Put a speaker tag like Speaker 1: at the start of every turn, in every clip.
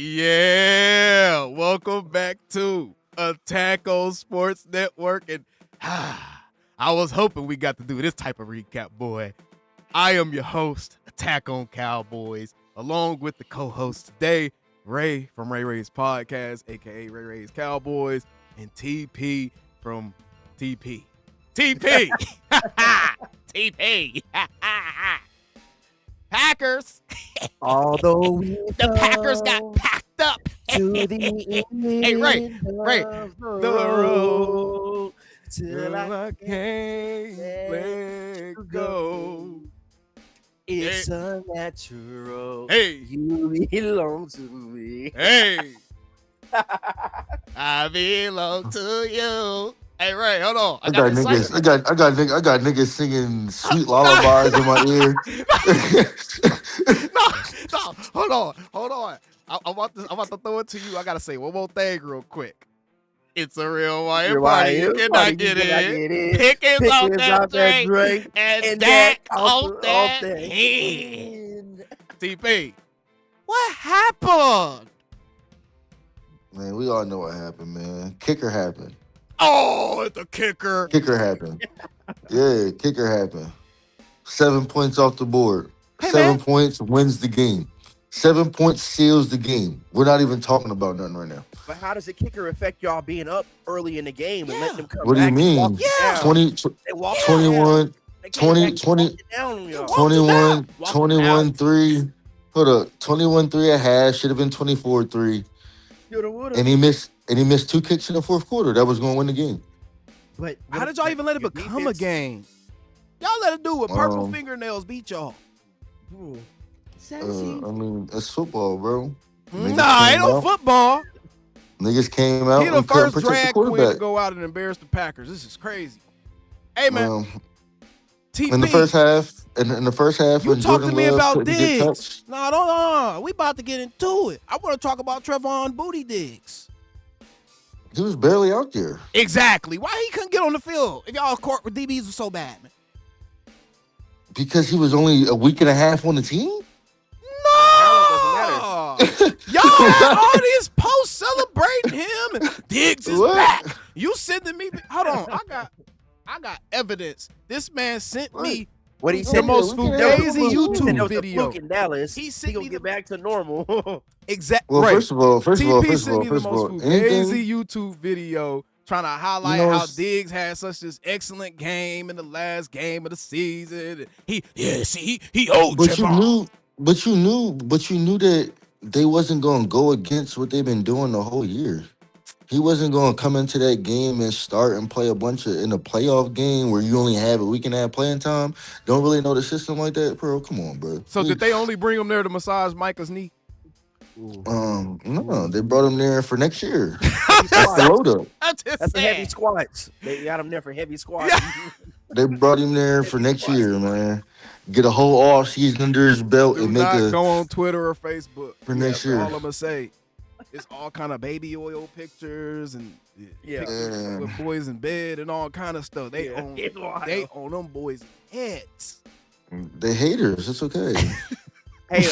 Speaker 1: Yeah, welcome back to Attack on Sports Network. And I was hoping we got to do this type of recap, boy. I am your host, Attack on Cowboys, along with the co-host today, Ray from Ray Ray's Podcast, aka Ray Ray's Cowboys, and TP from TP. TP! TP! Packers!
Speaker 2: Although we
Speaker 1: The Packers got packed up.
Speaker 2: to the end
Speaker 1: Hey, Ray,
Speaker 2: of
Speaker 1: the road
Speaker 2: till I
Speaker 1: can't let go.
Speaker 2: it's unnatural.
Speaker 1: Hey,
Speaker 2: You belong to me.
Speaker 1: hey, I belong to you. Hey, Ray, hold on.
Speaker 3: I got niggas. I got niggas singing sweet lullabies in my ear.
Speaker 1: No, hold on. I'm about to throw it to you. I gotta say one more thing real quick. It's a real Hawaiian party. You cannot get in. Pickens off that drink and Dak off that hand. TP, what happened?
Speaker 3: Man, we all know what happened, man. Kicker happened.
Speaker 1: Oh, it's a kicker.
Speaker 3: Kicker happened. Yeah, kicker happened. 7 points off the board.
Speaker 1: Hey,
Speaker 3: 7
Speaker 1: man.
Speaker 3: points wins the game. 7 points seals the game. We're not even talking about nothing right now.
Speaker 2: But how does the kicker affect y'all being up early in the game and letting them come
Speaker 3: What do you
Speaker 2: back?
Speaker 3: mean?
Speaker 2: And walk it
Speaker 1: Yeah.
Speaker 2: down?
Speaker 3: 20,
Speaker 2: They walk it
Speaker 3: 21,
Speaker 2: down. They came
Speaker 3: 20,
Speaker 2: back and
Speaker 3: 20,
Speaker 2: walked it down on y'all.
Speaker 3: 21,
Speaker 1: Walk it
Speaker 3: 21-3. Hold up. 21-3 at half. Should have been 24-3.
Speaker 2: Shoulda, woulda.
Speaker 3: And he missed two kicks in the fourth quarter. That was going to win the game.
Speaker 2: But
Speaker 1: How did y'all even let it
Speaker 2: your
Speaker 1: become a
Speaker 2: defense-
Speaker 1: game? Y'all let a dude with purple
Speaker 3: Um,
Speaker 1: fingernails beat y'all.
Speaker 2: Ooh.
Speaker 3: I mean, it's football, bro. Niggas
Speaker 1: Nah, ain't
Speaker 3: came
Speaker 1: no
Speaker 3: out.
Speaker 1: football.
Speaker 3: Niggas came out
Speaker 1: He the
Speaker 3: and couldn't
Speaker 1: first
Speaker 3: protect the
Speaker 1: drag queen to
Speaker 3: quarterback.
Speaker 1: go out and embarrass the Packers. This is crazy. Hey, man, TP,
Speaker 3: In the first half, in the first half,
Speaker 1: you
Speaker 3: when
Speaker 1: talk to
Speaker 3: Jordan
Speaker 1: me
Speaker 3: Love
Speaker 1: about
Speaker 3: couldn't get
Speaker 1: Diggs.
Speaker 3: touched,
Speaker 1: No, don't. We about to get into it. I want to talk about Trevon Booty Diggs.
Speaker 3: he was barely out there.
Speaker 1: Exactly. Why he couldn't get on the field if y'all court with DBs was so bad, man?
Speaker 3: Because he was only a week and a half on the team?
Speaker 1: No. Y'all had all these posts celebrating him and Diggs is
Speaker 3: What?
Speaker 1: back. You sending me? Hold on. I got evidence. This man sent me
Speaker 2: What he
Speaker 1: the
Speaker 2: said,
Speaker 1: most
Speaker 3: we can
Speaker 2: there
Speaker 3: have
Speaker 2: was
Speaker 1: fugazi
Speaker 2: a fluke. He said there
Speaker 1: YouTube
Speaker 2: was a
Speaker 1: video.
Speaker 2: fluke in Dallas.
Speaker 1: He
Speaker 2: He
Speaker 1: sent
Speaker 2: gonna
Speaker 1: me
Speaker 2: get back to normal.
Speaker 1: Exactly.
Speaker 3: Well,
Speaker 1: Right.
Speaker 3: first of all,
Speaker 1: TP sent me the most fugazi
Speaker 3: anything,
Speaker 1: YouTube video trying to highlight
Speaker 3: You know,
Speaker 1: how
Speaker 3: it's-
Speaker 1: Diggs had such this excellent game in the last game of the season. He owed
Speaker 3: but
Speaker 1: Trevon.
Speaker 3: you knew that they wasn't going to go against what they've been doing the whole year. He wasn't going to come into that game and start and play a bunch of in a playoff game where you only have a week and a half playing time. Don't really know the system like that, bro. Come on, bro.
Speaker 1: So did they only bring him there to massage Micah's knee?
Speaker 3: No, they brought him there for next year. That's the load up.
Speaker 1: I'm just
Speaker 2: That's the
Speaker 1: saying.
Speaker 2: heavy squats. They got him there for heavy squats.
Speaker 3: They brought him there for next year, man. Get a whole off season under his belt
Speaker 1: Do
Speaker 3: and make
Speaker 1: not
Speaker 3: a
Speaker 1: go on Twitter or Facebook.
Speaker 3: for next
Speaker 1: That's
Speaker 3: year.
Speaker 1: all I'm gonna say. It's all kind of baby oil pictures and
Speaker 2: Yeah.
Speaker 1: pictures with boys in bed and all kind of stuff. They
Speaker 2: Yeah,
Speaker 1: own
Speaker 2: it's wild.
Speaker 1: they own them boys' heads.
Speaker 3: They haters. It's okay.
Speaker 2: Hey,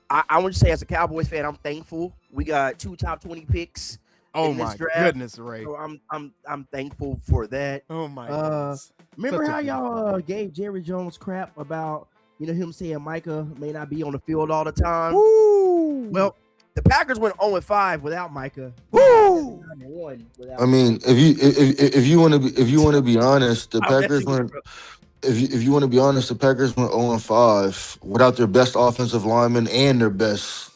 Speaker 2: I want to say as a Cowboys fan, I'm thankful. We got 2 top 20 picks.
Speaker 1: Oh
Speaker 2: in this
Speaker 1: my
Speaker 2: draft.
Speaker 1: goodness, Ray.
Speaker 2: So I'm thankful for that.
Speaker 1: Oh my
Speaker 2: Uh,
Speaker 1: goodness.
Speaker 2: Remember
Speaker 1: Such a
Speaker 2: how
Speaker 1: beautiful
Speaker 2: y'all gave Jerry Jones crap about him saying Micah may not be on the field all the time?
Speaker 1: Woo!
Speaker 2: Well, the Packers went 0-5 without Micah.
Speaker 1: Woo!
Speaker 2: 9-1 without
Speaker 3: I mean, if you want to be honest, the
Speaker 2: I'll bet
Speaker 3: Packers
Speaker 2: you
Speaker 3: went.
Speaker 2: bro.
Speaker 3: If you want to be honest, the Packers went 0-5 without their best offensive lineman and their best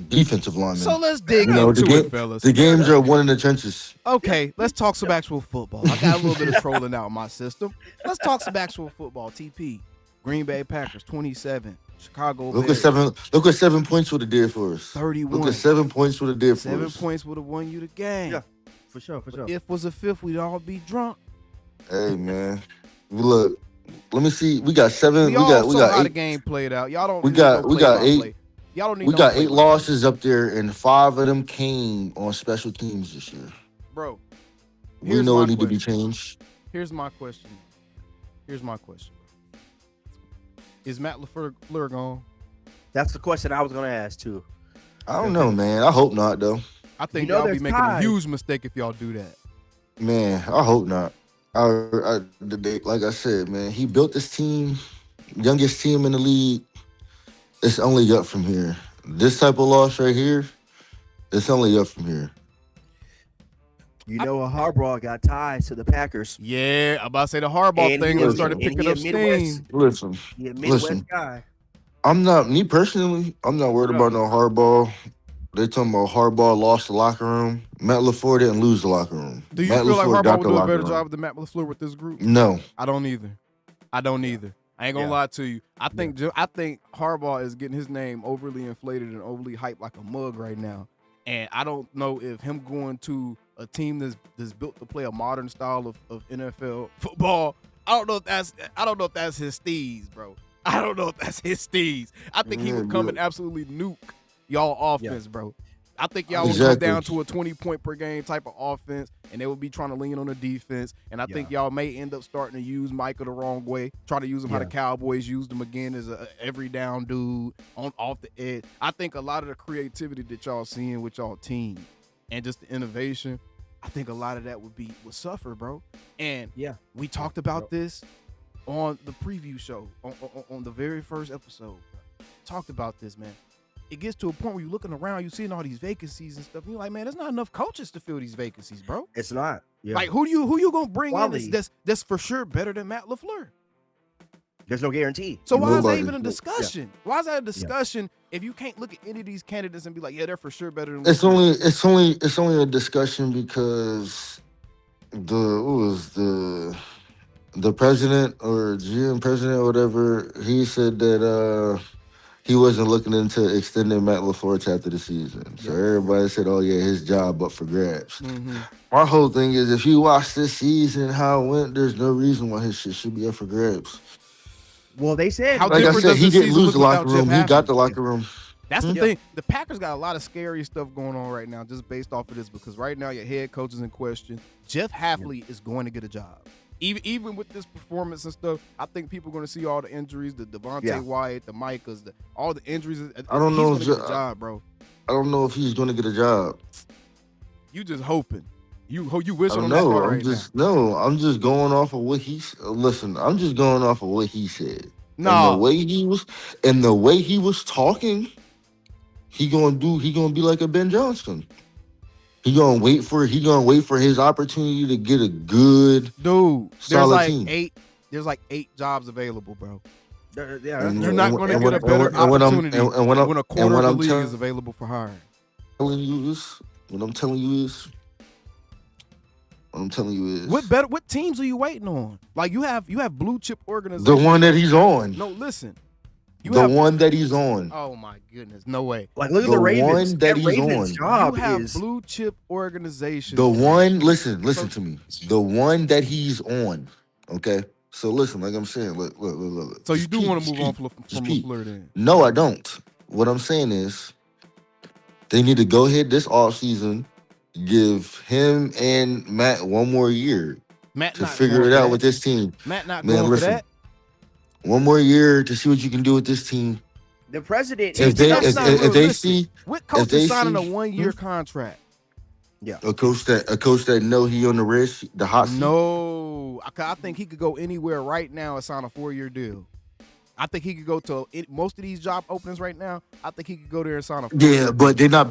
Speaker 3: defensive lineman.
Speaker 1: So let's dig
Speaker 3: You know,
Speaker 1: into
Speaker 3: the game-
Speaker 1: it, fellas.
Speaker 3: The games are won in the trenches.
Speaker 1: Okay, let's talk some actual football. I got a little bit of trolling out in my system. Let's talk some actual football. TP, Green Bay Packers 27, Chicago
Speaker 3: Look
Speaker 1: Bears
Speaker 3: what 7 points would have did for us.
Speaker 1: 31.
Speaker 3: Look at 7 points would have did for
Speaker 1: 7
Speaker 3: us.
Speaker 1: points would have won you the game.
Speaker 2: Yeah. For sure.
Speaker 1: If was a fifth, we'd all be drunk.
Speaker 3: Hey man, look. Let me see. We got 7.
Speaker 1: We
Speaker 3: We
Speaker 1: all saw
Speaker 3: got
Speaker 1: how the
Speaker 3: 8.
Speaker 1: game played out. Y'all don't.
Speaker 3: We
Speaker 1: need
Speaker 3: got-
Speaker 1: no
Speaker 3: we got
Speaker 1: play-by-play.
Speaker 3: 8.
Speaker 1: Y'all don't need.
Speaker 3: We
Speaker 1: no
Speaker 3: got 8
Speaker 1: play-by-play.
Speaker 3: losses up there, and 5 of them came on special teams this year.
Speaker 1: bro.
Speaker 3: We
Speaker 1: Here's
Speaker 3: know
Speaker 1: my
Speaker 3: it need to be
Speaker 1: question.
Speaker 3: changed.
Speaker 1: Here's my question. Is Matt LaFleur gone?
Speaker 2: That's the question I was gonna ask too.
Speaker 3: I don't know, man. I hope not, though.
Speaker 1: I think
Speaker 2: know
Speaker 1: y'all be
Speaker 2: there's
Speaker 1: making a
Speaker 2: ties.
Speaker 1: huge mistake if y'all do that.
Speaker 3: Man, I hope not. Like I said, man, he built this team, youngest team in the league. It's only up from here. This type of loss right here, it's only up from here.
Speaker 2: You know, Harbaugh got ties to the Packers,
Speaker 1: Yeah, I'm about to say the Harbaugh
Speaker 2: and
Speaker 1: thing
Speaker 2: he
Speaker 1: and
Speaker 2: a,
Speaker 1: started
Speaker 2: and
Speaker 1: picking
Speaker 2: he a
Speaker 1: up
Speaker 2: Midwest,
Speaker 1: steam.
Speaker 3: Listen,
Speaker 2: he a Midwest
Speaker 3: listen.
Speaker 2: guy.
Speaker 3: I'm not me personally. I'm not worried about no Harbaugh. They talking about Harbaugh lost the locker room. Matt LaFleur didn't lose the locker room.
Speaker 1: Do you
Speaker 3: Matt
Speaker 1: feel like
Speaker 3: LaFleur
Speaker 1: Harbaugh
Speaker 3: got
Speaker 1: would
Speaker 3: the
Speaker 1: do a
Speaker 3: locker
Speaker 1: better
Speaker 3: room.
Speaker 1: job than Matt LaFleur with this group?
Speaker 3: No,
Speaker 1: I don't either. I don't either. I ain't gonna
Speaker 2: Yeah.
Speaker 1: lie to you. I think Harbaugh is getting his name overly inflated and overly hyped like a mug right now. And I don't know if him going to a team that's built to play a modern style of NFL football. I don't know if that's his steez, bro. I don't know if that's his steez. I think he would come and absolutely nuke y'all offense, bro. I think y'all would come down to a 20-point per game type of offense, and they would be trying to lean on the defense. And I think y'all may end up starting to use Micah the wrong way, try to use him how the Cowboys used him again as a every down dude off the edge. I think a lot of the creativity that y'all seeing with y'all team and just the innovation, I think a lot of that would suffer, bro. And we talked about this on the preview show on the very first episode. Bro. Talked about this, man. It gets to a point where you're looking around, you're seeing all these vacancies and stuff, and you're like, man, there's not enough coaches to fill these vacancies, bro.
Speaker 2: It's not. Yeah.
Speaker 1: Like, who you gonna bring in that's for sure better than Matt LaFleur?
Speaker 2: There's no guarantee.
Speaker 1: So why is that even a discussion? Yeah. Why is that a discussion if you can't look at any of these candidates and be like, yeah, they're for sure better than LaFleur?
Speaker 3: It's only a discussion because the president or GM president or whatever, he said that he wasn't looking into extending Matt LaFleur to after the season. So everybody said, oh, yeah, his job up for grabs.
Speaker 1: Mm-hmm.
Speaker 3: My whole thing is if you watch this season, how it went, there's no reason why his shit should be up for grabs.
Speaker 2: Well, they said,
Speaker 1: how
Speaker 3: like I said, he didn't lose the locker room. He got the locker room.
Speaker 1: That's the thing. The Packers got a lot of scary stuff going on right now just based off of this because right now your head coach is in question. Jeff Hafley is going to get a job. Even with this performance and stuff, I think people are going to see all the injuries, the Devontae Wyatt, the Micahs, all the injuries.
Speaker 3: I don't know.
Speaker 1: He's going to get a job, bro.
Speaker 3: I don't know if he's going to get a job.
Speaker 1: You just hoping. You wish on
Speaker 3: that
Speaker 1: part right now.
Speaker 3: No, I'm just going off of what listen, I'm just going off of what he said.
Speaker 1: No.
Speaker 3: And the way he was talking, he gonna be like a Ben Johnson. He gonna wait for his opportunity to get a good solid team.
Speaker 1: There's like 8 jobs available, bro.
Speaker 2: You're
Speaker 1: not going to get a better opportunity when a quarter of the league is available for hiring.
Speaker 3: What I'm telling you is
Speaker 1: what teams are you waiting on? Like you have blue chip organizations.
Speaker 3: The one that he's on.
Speaker 1: No, listen.
Speaker 3: One that he's on.
Speaker 1: Oh my goodness, no way.
Speaker 2: Like look at the Ravens.
Speaker 3: One that he's
Speaker 2: Ravens
Speaker 3: on.
Speaker 2: Job
Speaker 1: you have blue chip organizations.
Speaker 3: The one, listen to me. The one that he's on. Okay. So listen, like I'm saying, look.
Speaker 1: So you do want to move on from LaFleur then?
Speaker 3: No, I don't. What I'm saying is, they need to go ahead this offseason, give him and Matt one more year to figure it out with this team.
Speaker 1: Matt not going for that.
Speaker 3: One more year to see what you can do with this team.
Speaker 2: The president.
Speaker 3: If they see,
Speaker 1: what coach is signing a 1-year contract?
Speaker 3: Yeah, a coach that know he on the risk, the hot seat.
Speaker 1: No, I think he could go anywhere right now and sign a 4-year deal. I think he could go to most of these job openings right now. I think he could go there and sign a 4-year deal.
Speaker 3: Yeah, but they're not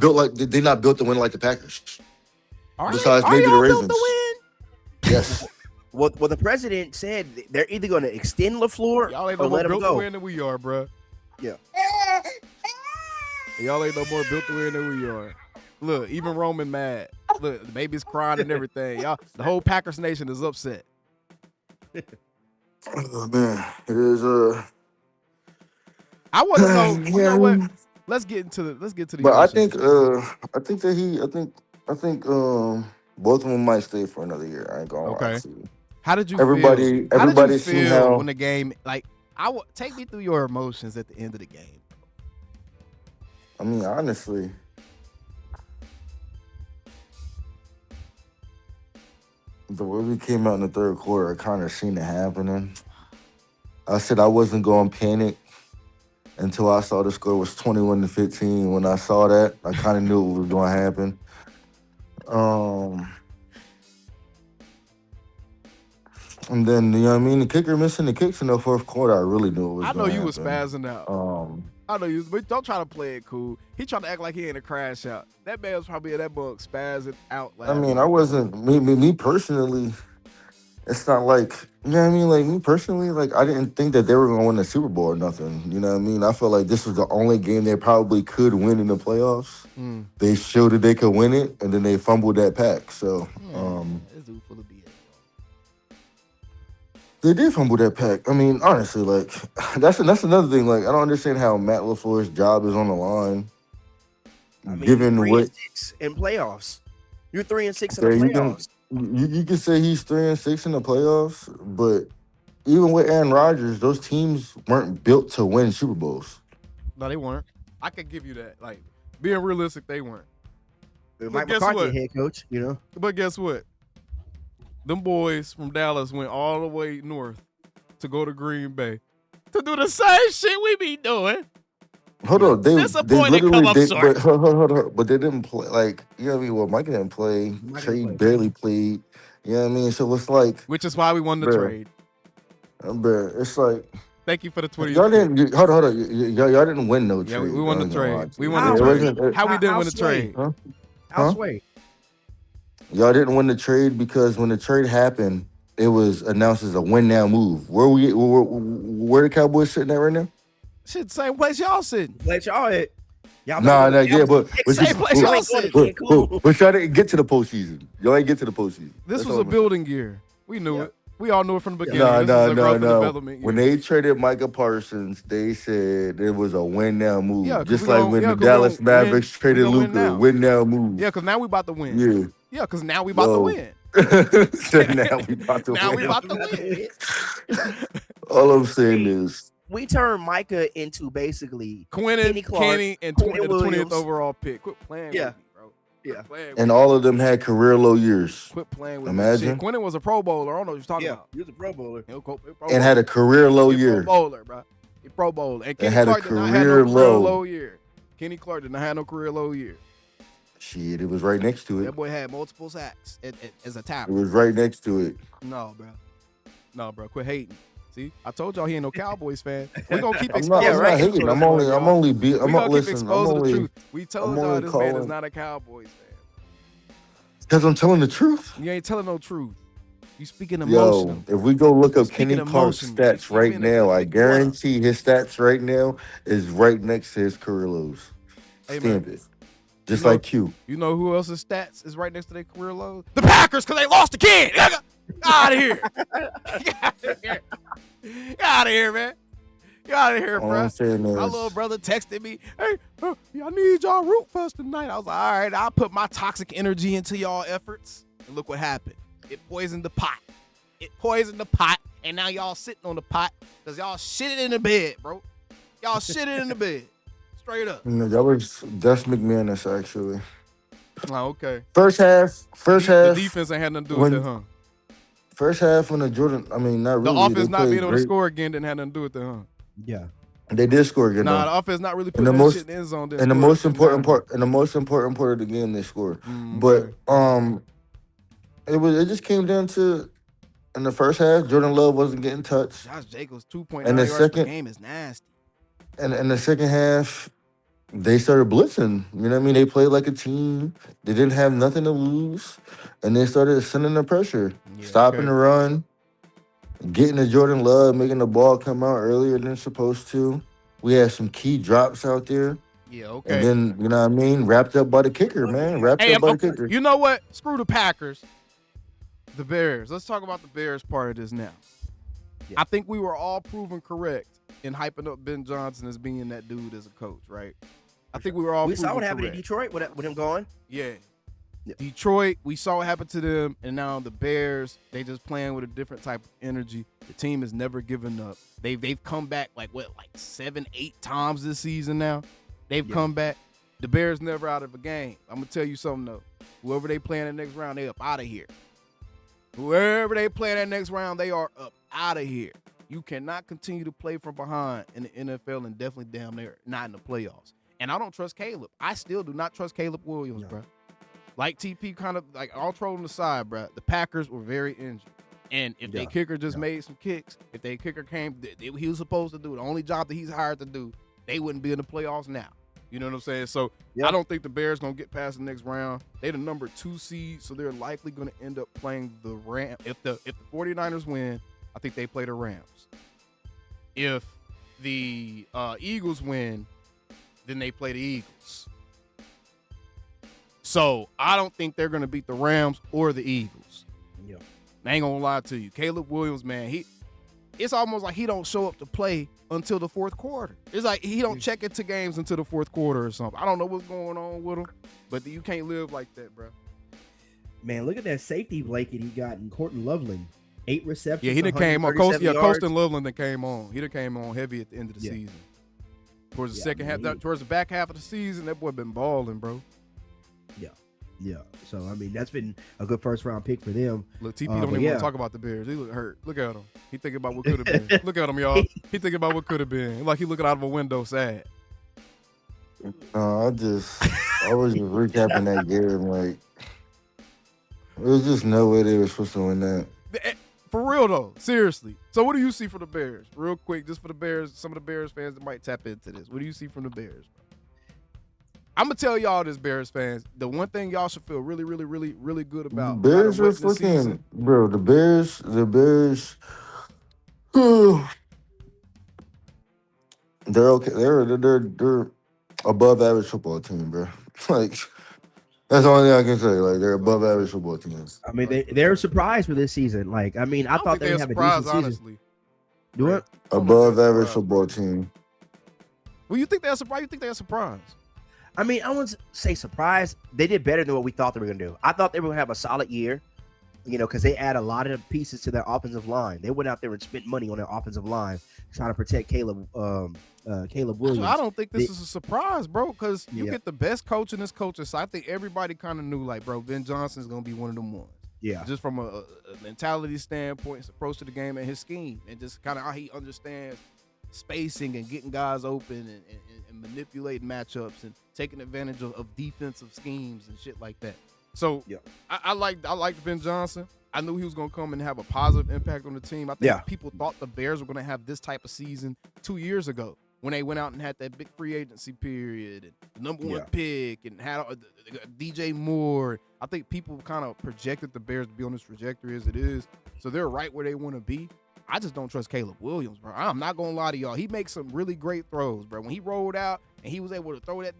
Speaker 3: built to win like the Packers. Besides maybe the Ravens.
Speaker 1: Built to win?
Speaker 3: Yes.
Speaker 2: Well, the president said they're either going to extend LaFleur
Speaker 1: y'all ain't
Speaker 2: or
Speaker 1: no more
Speaker 2: let him
Speaker 1: built
Speaker 2: go.
Speaker 1: to win than we are, bro.
Speaker 2: Yeah.
Speaker 1: Y'all ain't no more built to win than we are. Look, even Roman mad. Look, the baby's crying and everything. Y'all, the whole Packers nation is upset.
Speaker 3: Oh man, it is.
Speaker 1: I want to know. You know what? Let's get into these.
Speaker 3: But I think both of them might stay for another year. I ain't gonna lie to you.
Speaker 1: How did you
Speaker 3: feel? Everybody seen how
Speaker 1: when the game, like, take me through your emotions at the end of the game.
Speaker 3: I mean, honestly, the way we came out in the third quarter, I kind of seen it happening. I said I wasn't going to panic until I saw the score was 21-15. When I saw that, I kind of knew what was going to happen. Um, and then you know what I mean, the kicker missing the kicks in the fourth quarter. I really knew it was
Speaker 1: I know
Speaker 3: going to
Speaker 1: you was
Speaker 3: happen.
Speaker 1: spazzing out.
Speaker 3: Um,
Speaker 1: I know you was, but don't try to play it cool. He trying to act like he ain't a crash out. That man was probably in that book spazzing out
Speaker 3: I
Speaker 1: laughing.
Speaker 3: mean, I wasn't me personally. It's not like you know what I mean. Like me personally, like I didn't think that they were going to win the Super Bowl or nothing. You know what I mean? I felt like this was the only game they probably could win in the playoffs.
Speaker 1: Mm.
Speaker 3: They showed that they could win it, and then they fumbled that pack. So
Speaker 1: This dude full of BS.
Speaker 3: they did fumble that pack. I mean, honestly, like that's another thing. Like I don't understand how Matt LaFleur's job is on the line,
Speaker 2: I mean,
Speaker 3: given
Speaker 2: 3-6
Speaker 3: what
Speaker 2: in playoffs. You're 3-6 in
Speaker 3: there
Speaker 2: the
Speaker 3: you can
Speaker 2: playoffs.
Speaker 3: you can say he's 3-6 in the playoffs, but even with Aaron Rodgers, those teams weren't built to win Super Bowls.
Speaker 1: No, they weren't. I could give you that. Like being realistic, they weren't.
Speaker 2: Mike
Speaker 1: guess
Speaker 2: McCarthy,
Speaker 1: what?
Speaker 2: head coach, you know.
Speaker 1: But guess what? Them boys from Dallas went all the way north to go to Green Bay to do the same shit we be doing.
Speaker 3: Hold on, they
Speaker 1: Disappointed
Speaker 3: literally
Speaker 1: come up
Speaker 3: did,
Speaker 1: short.
Speaker 3: but hold on, but they didn't play. Like you know what I mean? Well, Mike didn't play.
Speaker 2: Mike
Speaker 3: Trey
Speaker 2: didn't play.
Speaker 3: barely played. You know what I mean? So it's like,
Speaker 1: Which is why we won the
Speaker 3: Bruh.
Speaker 1: trade.
Speaker 3: it's like
Speaker 1: Thank you for the 20.
Speaker 3: y'all didn't. Hold on. Y'all didn't win no
Speaker 1: Yeah,
Speaker 3: trade.
Speaker 1: we won
Speaker 3: I
Speaker 1: the
Speaker 3: ain't gonna lie
Speaker 1: trade.
Speaker 3: to
Speaker 1: We
Speaker 3: you.
Speaker 1: won
Speaker 2: How?
Speaker 1: the
Speaker 3: It
Speaker 1: trade.
Speaker 3: wasn't-
Speaker 1: How we didn't
Speaker 2: How
Speaker 1: win the
Speaker 2: sway?
Speaker 1: trade?
Speaker 3: Huh?
Speaker 2: I'll
Speaker 3: Huh?
Speaker 2: sway.
Speaker 3: Y'all didn't win the trade because when the trade happened, it was announced as a win now move. Where the Cowboys sitting at right now?
Speaker 1: Shit, same place y'all sitting.
Speaker 2: Let y'all hit. Y'all
Speaker 3: Nah,
Speaker 2: better go-
Speaker 3: yeah, but
Speaker 1: Same place y'all
Speaker 2: ain't going to
Speaker 1: sitting.
Speaker 2: Cancun.
Speaker 3: but y'all didn't get to the postseason. Y'all ain't get to the postseason.
Speaker 1: This
Speaker 3: That's
Speaker 1: was
Speaker 3: all
Speaker 1: a
Speaker 3: I'm saying.
Speaker 1: building year. We knew
Speaker 2: Yeah.
Speaker 1: it. We all knew it from the beginning.
Speaker 3: No,
Speaker 1: this is a growth and
Speaker 3: no.
Speaker 1: development year.
Speaker 3: When they traded Micah Parsons, they said it was a win now move.
Speaker 1: Yeah, 'cause
Speaker 3: Just
Speaker 1: we
Speaker 3: like
Speaker 1: gon-
Speaker 3: when
Speaker 1: yeah,
Speaker 3: the
Speaker 1: 'cause we
Speaker 3: Dallas
Speaker 1: gon' win.
Speaker 3: Mavericks
Speaker 1: We
Speaker 3: traded
Speaker 1: gonna win
Speaker 3: Luka,
Speaker 1: now.
Speaker 3: win now move.
Speaker 1: Yeah, because now we about to win.
Speaker 3: Yeah.
Speaker 1: Yeah, because now we about to win.
Speaker 3: So now we about to
Speaker 1: Now
Speaker 3: win.
Speaker 1: we about to win.
Speaker 3: All I'm saying is,
Speaker 2: We turned Micah into basically
Speaker 1: Quentin,
Speaker 2: Kenny Clark,
Speaker 1: Kenny, and
Speaker 2: Quentin
Speaker 1: the 20th
Speaker 2: Williams.
Speaker 1: overall pick. Quit playing
Speaker 2: Yeah.
Speaker 1: with me, bro.
Speaker 2: Yeah.
Speaker 3: and all of them had career low years
Speaker 1: Quit playing with
Speaker 3: Imagine.
Speaker 1: me. Shit, Quentin was a Pro Bowler. I don't know what you're talking
Speaker 2: Yeah,
Speaker 1: about.
Speaker 2: he was a Pro Bowler.
Speaker 3: and had a career low
Speaker 1: He a
Speaker 3: year.
Speaker 1: Pro Bowler, bro. He Pro Bowler. And Kenny
Speaker 3: had a
Speaker 1: Clark did not have no
Speaker 3: career
Speaker 1: career
Speaker 3: low.
Speaker 1: low year. Kenny Clark did not have no career low year.
Speaker 3: Shit, it was right next to it.
Speaker 1: That boy had multiple sacks as a
Speaker 3: It
Speaker 1: tackle.
Speaker 3: was right next to it.
Speaker 1: No, bro. Quit hating. See, I told y'all he ain't no Cowboys fan. We're gonna keep
Speaker 3: I'm
Speaker 1: exposing.
Speaker 3: not, I'm
Speaker 2: right.
Speaker 3: not hating. I'm
Speaker 1: We're
Speaker 3: only
Speaker 1: gonna keep
Speaker 3: listen. I'm
Speaker 1: exposing the
Speaker 3: only
Speaker 1: truth. We told
Speaker 3: I'm
Speaker 1: y'all
Speaker 3: only
Speaker 1: this man is
Speaker 3: calling-
Speaker 1: not a Cowboys fan.
Speaker 3: because I'm telling the truth.
Speaker 1: You ain't telling no truth. You speaking
Speaker 3: Yo,
Speaker 1: emotional.
Speaker 3: if we go look up
Speaker 1: Speaking
Speaker 3: Kenny Clark's
Speaker 1: emotional.
Speaker 3: stats
Speaker 1: You
Speaker 3: right
Speaker 1: being a
Speaker 3: now, I
Speaker 1: big boy.
Speaker 3: guarantee his stats right now is right next to his career lows.
Speaker 1: Hey,
Speaker 3: Stamp
Speaker 1: man.
Speaker 3: it. Just
Speaker 1: You know-
Speaker 3: like Q.
Speaker 1: You know who else's stats is right next to their career lows? The Packers, because they lost again. Get out of here. Get out of here. Get out of here, man. Get out of here,
Speaker 3: All
Speaker 1: bro.
Speaker 3: I'm saying
Speaker 1: My
Speaker 3: is,
Speaker 1: little brother texted me, hey, I need y'all root for us tonight. I was like, all right, I'll put my toxic energy into y'all efforts. And look what happened. It poisoned the pot. And now y'all sitting on the pot because y'all shitted in the bed, bro. Y'all shitted in the bed. Straight up.
Speaker 3: that's McManus actually.
Speaker 1: Oh, okay.
Speaker 3: First half.
Speaker 1: The defense ain't had nothing to do with
Speaker 3: when-
Speaker 1: that, huh?
Speaker 3: First half when the Jordan, I mean, not
Speaker 1: The
Speaker 3: really.
Speaker 1: offense
Speaker 3: they
Speaker 1: not
Speaker 3: played
Speaker 1: being able to
Speaker 3: great.
Speaker 1: score again didn't have nothing to do with that, huh?
Speaker 2: Yeah.
Speaker 3: They did score again.
Speaker 1: Nah,
Speaker 3: though.
Speaker 1: the offense not really
Speaker 3: And
Speaker 1: putting
Speaker 3: the
Speaker 1: that
Speaker 3: most-
Speaker 1: shit in the end zone.
Speaker 3: And the most important part, of the game, they scored. But
Speaker 1: Okay.
Speaker 3: it just came down to in the first half, Jordan Love wasn't getting touched.
Speaker 1: Josh Jacobs 2.9
Speaker 3: And the
Speaker 1: yards per
Speaker 3: second-
Speaker 1: game is nasty.
Speaker 3: And in the second half, they started blitzing. You know what I mean? They played like a team. They didn't have nothing to lose. And they started sending the pressure.
Speaker 1: Yeah,
Speaker 3: stopping
Speaker 1: okay.
Speaker 3: the run, getting to Jordan Love, making the ball come out earlier than it's supposed to. We had some key drops out there.
Speaker 1: Yeah, okay.
Speaker 3: And then, you know what I mean? Wrapped up by the kicker, man. Wrapped up by the kicker.
Speaker 1: You know what? Screw the Packers. The Bears. Let's talk about the Bears part of this now.
Speaker 2: Yeah.
Speaker 1: I think we were all proven correct in hyping up Ben Johnson as being that dude as a coach, right? I think we were all
Speaker 2: We
Speaker 1: proven
Speaker 2: saw what happened
Speaker 1: correct.
Speaker 2: in Detroit with him going.
Speaker 1: Yeah.
Speaker 2: Yeah.
Speaker 1: Detroit, we saw what happened to them, and now the Bears, they just playing with a different type of energy. The team has never given up. They've come back like 7, 8 times this season now. They've
Speaker 2: Yeah.
Speaker 1: come back. The Bears never out of a game. I'm gonna tell you something though. Whoever they play in the next round, they up out of here. Whoever they play in that next round, they are up out of here. You cannot continue to play from behind in the NFL and definitely damn near not in the playoffs. And I don't trust Caleb. I still do not trust Caleb Williams, bro. Like TP kind of like all trolling aside, bro. The Packers were very injured. And if their kicker just made some kicks, if their kicker came, he was supposed to do the only job that he's hired to do, they wouldn't be in the playoffs now. You know what I'm saying? So I don't think the Bears gonna get past the next round. They're the number 2 seed, so they're likely gonna end up playing the Rams. If the 49ers win, I think they play the Rams. If the Eagles win, then they play the Eagles. So I don't think they're gonna beat the Rams or the Eagles.
Speaker 2: Yeah.
Speaker 1: I ain't gonna lie to you. Caleb Williams, man, it's almost like he don't show up to play until the fourth quarter. It's like he don't check into games until the fourth quarter or something. I don't know what's going on with him, but you can't live like that, bro.
Speaker 4: Man, look at that safety blanket he got in Courtney Loveland. 8 receptions.
Speaker 1: Yeah, he done came on. Colston Loveland that came on. He done came on heavy at the end of the season. Towards the second half, towards the back half of the season, that boy been balling, bro.
Speaker 4: Yeah. So I mean, that's been a good first round pick for them.
Speaker 1: Look, TP don't even want to talk about the Bears. He look hurt. Look at him. He thinking about what could have been. Look at him, y'all. He thinking about what could have been. Like he looking out of a window, sad.
Speaker 3: No, I was just recapping that game. Like, there's just no way they were supposed to win that.
Speaker 1: For real though, seriously. So what do you see for the Bears? Real quick, just for the Bears, some of the Bears fans that might tap into this. What do you see from the Bears? I'm gonna tell y'all this, Bears fans. The one thing y'all should feel really, really, really, really good about.
Speaker 3: Bears are fucking, bro. The Bears. They're okay. They're above average football team, bro. Like that's the only thing I can say. Like they're above average football teams.
Speaker 4: I mean, they're surprised for this season. Like, I mean, I thought they would have a decent season.
Speaker 1: Honestly.
Speaker 4: Do it
Speaker 3: above average football team.
Speaker 1: Well, you think they're surprised? You think they're surprised?
Speaker 2: I mean, I wouldn't say surprised. They did better than what we thought they were going to do. I thought they were going to have a solid year, because they add a lot of pieces to their offensive line. They went out there and spent money on their offensive line trying to protect Caleb Williams.
Speaker 1: I don't think this is a surprise, bro, because you get the best coach in this coaching. So I think everybody kind of knew, like, bro, Ben Johnson's going to be one of them ones.
Speaker 4: Yeah.
Speaker 1: Just from a mentality standpoint, his approach to the game and his scheme, and just kind of how he understands spacing and getting guys open and manipulating matchups and taking advantage of defensive schemes and shit like that. So I liked Ben Johnson. I knew he was going to come and have a positive impact on the team. I think people thought the Bears were going to have this type of season 2 years ago when they went out and had that big free agency period and the number one pick and had DJ Moore. I think people kind of projected the Bears to be on this trajectory as it is. So they're right where they want to be. I just don't trust Caleb Williams, bro. I'm not going to lie to y'all. He makes some really great throws, bro. When he rolled out and he was able to throw that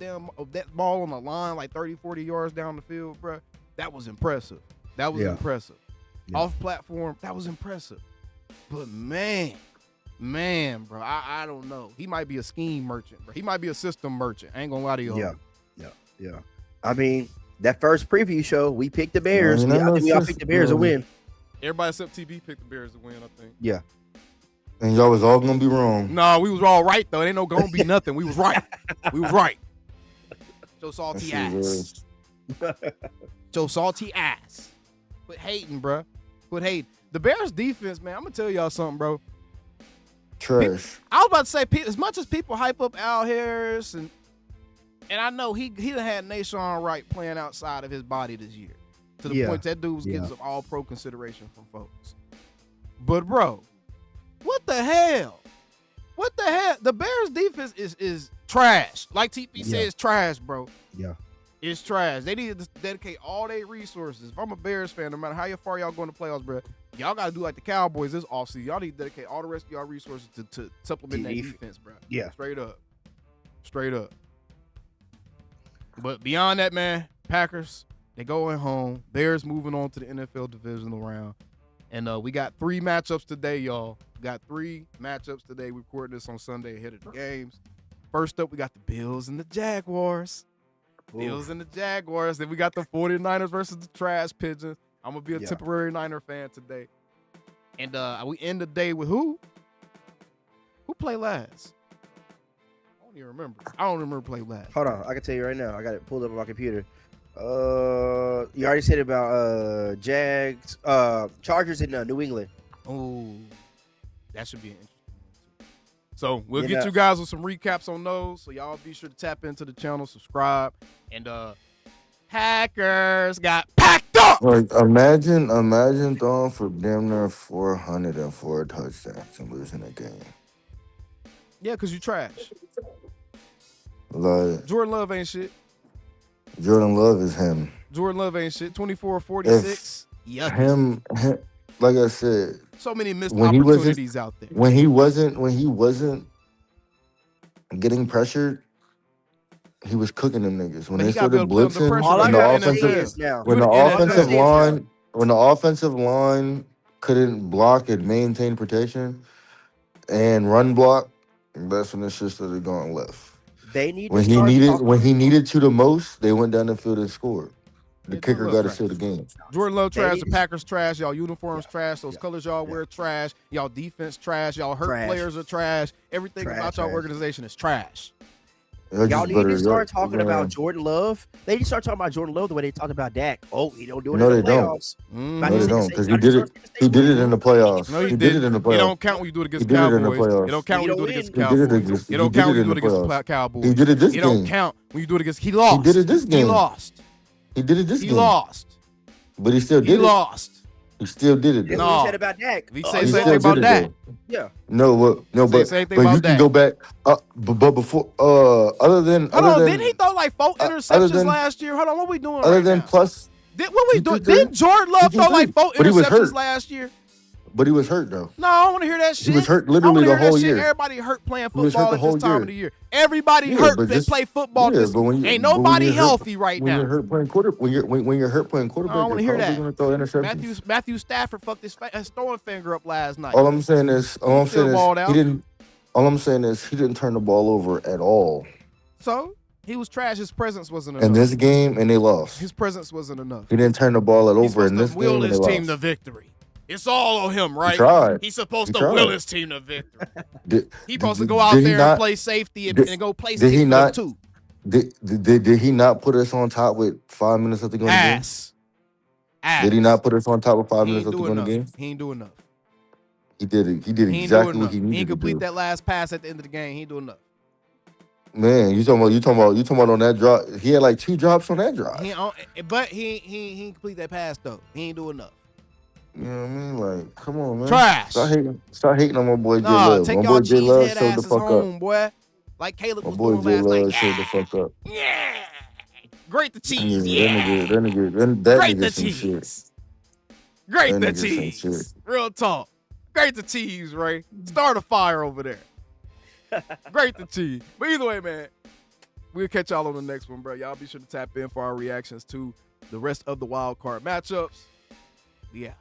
Speaker 1: ball on the line like 30, 40 yards down the field, bro, that was impressive. Impressive. Yeah. Off platform, that was impressive. But man, bro, I don't know. He might be a scheme merchant, bro. He might be a system merchant. I ain't going to lie to y'all.
Speaker 2: Yeah. I mean, that first preview show, we picked the Bears. I think we all picked the Bears to win.
Speaker 1: Everybody except TB picked the Bears to win, I think.
Speaker 2: Yeah.
Speaker 3: And y'all was all gonna be wrong.
Speaker 1: No, we was all right though. It ain't no gonna be nothing. We was right. Joe salty ass. Joe salty ass. Quit hating, bro. Quit hating. The Bears defense, man. I'm gonna tell y'all something, bro.
Speaker 3: Trash.
Speaker 1: I was about to say, as much as people hype up Al Harris and I know he done had Nashawn Wright playing outside of his body this year. To the point that dude was getting some all-pro consideration from folks. But, bro, what the hell? What the hell? The Bears defense is trash. Like TP said, it's trash, bro.
Speaker 4: Yeah.
Speaker 1: It's trash. They need to dedicate all their resources. If I'm a Bears fan, no matter how far y'all going to playoffs, bro, y'all got to do like the Cowboys this offseason. Y'all need to dedicate all the rest of y'all resources to supplement that defense, bro.
Speaker 4: Yeah.
Speaker 1: Straight up. But beyond that, man, Packers, they going home. Bears moving on to the NFL divisional round. And we got 3 matchups today, y'all. We got 3 matchups today. We're recording this on Sunday ahead of the games. First up, we got the Bills and the Jaguars. Bills and the Jaguars. Then we got the 49ers versus the Trash Pigeons. I'm going to be a temporary Niner fan today. And we end the day with who? Who played last? I don't even remember. I don't remember who played last.
Speaker 2: Hold on. I can tell you right now. I got it pulled up on my computer. You already said about Jags, Chargers in New England.
Speaker 1: Oh, That should be an interesting one too. So we'll
Speaker 2: You
Speaker 1: get
Speaker 2: know-
Speaker 1: you guys with some recaps on those. So y'all be sure to tap into the channel, subscribe, and Packers got packed up.
Speaker 3: Like imagine throwing for damn near 404 touchdowns and losing a game.
Speaker 1: Yeah, because you trash.
Speaker 3: Like
Speaker 1: Jordan Love ain't shit.
Speaker 3: Jordan Love is him.
Speaker 1: Jordan Love ain't shit. 24-46. Yeah.
Speaker 3: Him, like I said,
Speaker 1: So many missed
Speaker 3: when he wasn't-
Speaker 1: opportunities out there.
Speaker 3: when he wasn't getting pressured, he was cooking them niggas. When
Speaker 1: But
Speaker 3: they
Speaker 1: he gotta be
Speaker 3: started
Speaker 1: able to play under
Speaker 3: blitzing,
Speaker 1: pressure,
Speaker 2: All I
Speaker 3: when the
Speaker 2: gotta
Speaker 3: offensive
Speaker 2: say is now.
Speaker 3: when the
Speaker 1: You in the
Speaker 3: offensive
Speaker 1: NFL.
Speaker 3: line when the offensive line couldn't block and maintain protection and run block, that's when the shit started going left.
Speaker 2: They need to
Speaker 3: When he
Speaker 2: start
Speaker 3: needed
Speaker 2: talking-
Speaker 3: when he needed to the most, they went down the field and scored. The
Speaker 1: Yeah,
Speaker 3: kicker
Speaker 1: Jordan
Speaker 3: got
Speaker 1: Love
Speaker 3: to
Speaker 1: trash.
Speaker 3: seal the game.
Speaker 1: Jordan Love
Speaker 2: They
Speaker 1: trash,
Speaker 2: need
Speaker 1: the
Speaker 2: to-
Speaker 1: Packers trash, y'all uniforms trash, those
Speaker 2: Yeah.
Speaker 1: colors y'all
Speaker 2: Yeah.
Speaker 1: wear trash, y'all defense trash, y'all hurt
Speaker 2: Trash.
Speaker 1: players are trash. Everything
Speaker 2: Trash,
Speaker 1: about y'all
Speaker 2: trash.
Speaker 1: organization is trash.
Speaker 2: Y'all need to start talking about Jordan Love. They need to start talking about Jordan Love the way they talked about Dak. Oh, he don't do it
Speaker 3: No,
Speaker 2: in the
Speaker 3: they don't.
Speaker 2: playoffs.
Speaker 1: Mhm.
Speaker 2: But I
Speaker 3: No, they
Speaker 2: just
Speaker 3: don't,
Speaker 2: say-
Speaker 3: because
Speaker 2: I
Speaker 3: he
Speaker 2: just
Speaker 3: did
Speaker 2: start
Speaker 3: it.
Speaker 2: saying
Speaker 3: He did it
Speaker 2: way.
Speaker 3: in the playoffs.
Speaker 1: No, he
Speaker 3: did
Speaker 1: didn't.
Speaker 3: it in the
Speaker 1: It
Speaker 3: playoffs.
Speaker 1: don't count when you do it against
Speaker 3: He
Speaker 1: the
Speaker 3: did it in the
Speaker 1: Cowboys. It
Speaker 3: playoffs.
Speaker 1: don't count
Speaker 2: He
Speaker 1: when you
Speaker 2: don't
Speaker 1: do it against the
Speaker 2: win.
Speaker 3: He did it
Speaker 1: Cowboys.
Speaker 3: against-
Speaker 1: It
Speaker 3: he
Speaker 1: don't
Speaker 3: did
Speaker 1: count
Speaker 3: it
Speaker 1: when you
Speaker 3: in
Speaker 1: do it
Speaker 3: the
Speaker 1: against the
Speaker 3: playoffs.
Speaker 1: Cowboys.
Speaker 3: He did it this
Speaker 1: It don't
Speaker 3: game.
Speaker 1: count when you do it against. He lost.
Speaker 3: He did it this game.
Speaker 1: He lost.
Speaker 3: He did it this
Speaker 1: He
Speaker 3: game.
Speaker 1: lost.
Speaker 3: But he still
Speaker 1: He
Speaker 3: did it.
Speaker 1: lost.
Speaker 3: He still did it
Speaker 2: That's
Speaker 3: though.
Speaker 1: No.
Speaker 2: what he said about Dak.
Speaker 1: He
Speaker 2: Oh,
Speaker 1: say
Speaker 3: He
Speaker 1: the same
Speaker 3: still
Speaker 1: thing about
Speaker 3: did it
Speaker 1: Dak.
Speaker 3: though.
Speaker 2: Yeah.
Speaker 3: No,
Speaker 1: Say the
Speaker 3: but
Speaker 1: same thing
Speaker 3: but
Speaker 1: about
Speaker 3: you can
Speaker 1: Dak.
Speaker 3: go back. But before other than
Speaker 1: Hold on,
Speaker 3: than
Speaker 1: didn't he throw like 4
Speaker 3: other
Speaker 1: interceptions
Speaker 3: than-
Speaker 1: last year? Hold on, what we doing
Speaker 3: other
Speaker 1: right
Speaker 3: than
Speaker 1: now?
Speaker 3: plus,
Speaker 1: What we
Speaker 3: he
Speaker 1: doing?
Speaker 3: threw three.
Speaker 1: Didn't Jordan Love
Speaker 3: He threw
Speaker 1: throw like
Speaker 3: three.
Speaker 1: 4
Speaker 3: But he was
Speaker 1: interceptions
Speaker 3: hurt.
Speaker 1: last year?
Speaker 3: but he was hurt though.
Speaker 1: No, I don't want to hear that shit.
Speaker 3: He was hurt
Speaker 1: I
Speaker 3: literally
Speaker 1: wanna
Speaker 3: the
Speaker 1: hear that
Speaker 3: whole
Speaker 1: shit.
Speaker 3: year.
Speaker 1: Everybody hurt playing
Speaker 3: He was hurt
Speaker 1: football
Speaker 3: the
Speaker 1: at this
Speaker 3: whole
Speaker 1: time
Speaker 3: year.
Speaker 1: of the year. Everybody
Speaker 3: Yeah,
Speaker 1: hurt
Speaker 3: but
Speaker 1: that
Speaker 3: just-
Speaker 1: play football.
Speaker 3: Yeah,
Speaker 1: This
Speaker 3: but when you
Speaker 1: ain't
Speaker 3: but when
Speaker 1: nobody
Speaker 3: you're hurt-
Speaker 1: healthy right
Speaker 3: when
Speaker 1: now.
Speaker 3: you're hurt playing quarter when you're hurt playing quarterback,
Speaker 1: I don't wanna
Speaker 3: you're
Speaker 1: hear
Speaker 3: probably
Speaker 1: that.
Speaker 3: gonna throw interceptions.
Speaker 1: Matthew Stafford fucked his throwing finger up last night.
Speaker 3: All I'm saying is
Speaker 1: still balled out.
Speaker 3: he didn't. All I'm saying is he didn't turn the ball over at all
Speaker 1: So he was trash. His presence wasn't enough.
Speaker 3: in this game, and they lost.
Speaker 1: His presence wasn't enough.
Speaker 3: He didn't turn the ball
Speaker 1: He's
Speaker 3: over
Speaker 1: supposed
Speaker 3: in
Speaker 1: to
Speaker 3: this
Speaker 1: will
Speaker 3: game, and
Speaker 1: his
Speaker 3: they
Speaker 1: team to
Speaker 3: lost.
Speaker 1: victory. It's all on him, right?
Speaker 3: He tried.
Speaker 1: He's supposed
Speaker 3: He
Speaker 1: to
Speaker 3: tried.
Speaker 1: will his team to victory.
Speaker 3: Did,
Speaker 1: He's supposed to
Speaker 3: did-
Speaker 1: go out
Speaker 3: did he
Speaker 1: there
Speaker 3: not-
Speaker 1: and play safety and,
Speaker 3: did-
Speaker 1: and go play
Speaker 3: did
Speaker 1: safety
Speaker 3: he
Speaker 1: for
Speaker 3: not-
Speaker 1: them too.
Speaker 3: Did he not put us on top with 5 minutes left to go in the game?
Speaker 1: Ass.
Speaker 3: Did he not put us on top with 5
Speaker 1: He
Speaker 3: minutes
Speaker 1: ain't
Speaker 3: left to
Speaker 1: do
Speaker 3: go in the
Speaker 1: enough.
Speaker 3: game?
Speaker 1: He ain't do enough.
Speaker 3: He did it. He did
Speaker 1: He ain't
Speaker 3: exactly
Speaker 1: do
Speaker 3: what
Speaker 1: enough.
Speaker 3: he
Speaker 1: He
Speaker 3: needed
Speaker 1: ain't
Speaker 3: to
Speaker 1: complete
Speaker 3: do.
Speaker 1: that last pass at the end of the game. He ain't do enough.
Speaker 3: Man, you talking about on that drop? He had like 2 drops on that drive.
Speaker 1: But he ain't complete that pass though. He ain't do enough.
Speaker 3: You know what I mean? Like, come on, man.
Speaker 1: Trash.
Speaker 3: Stop hating on my boy J
Speaker 1: Nah,
Speaker 3: Love.
Speaker 1: take
Speaker 3: My
Speaker 1: y'all
Speaker 3: boy J Love
Speaker 1: cheesehead
Speaker 3: showed the
Speaker 1: asses
Speaker 3: fuck up.
Speaker 1: home, boy. Like Caleb
Speaker 3: My
Speaker 1: was
Speaker 3: boy
Speaker 1: doing
Speaker 3: J
Speaker 1: last
Speaker 3: Love
Speaker 1: night.
Speaker 3: showed the fuck up.
Speaker 1: Yeah. Great the
Speaker 3: Yeah,
Speaker 1: cheese.
Speaker 3: that
Speaker 1: Yeah.
Speaker 3: that
Speaker 1: Great the
Speaker 3: nigga some shit.
Speaker 1: cheese. Great
Speaker 3: That
Speaker 1: the
Speaker 3: nigga some
Speaker 1: cheese.
Speaker 3: shit.
Speaker 1: Real talk. Great the cheese, Ray. Start a fire over there. Great the cheese. But either way, man, we'll catch y'all on the next one, bro. Y'all be sure to tap in for our reactions to the rest of the wild card matchups. Yeah.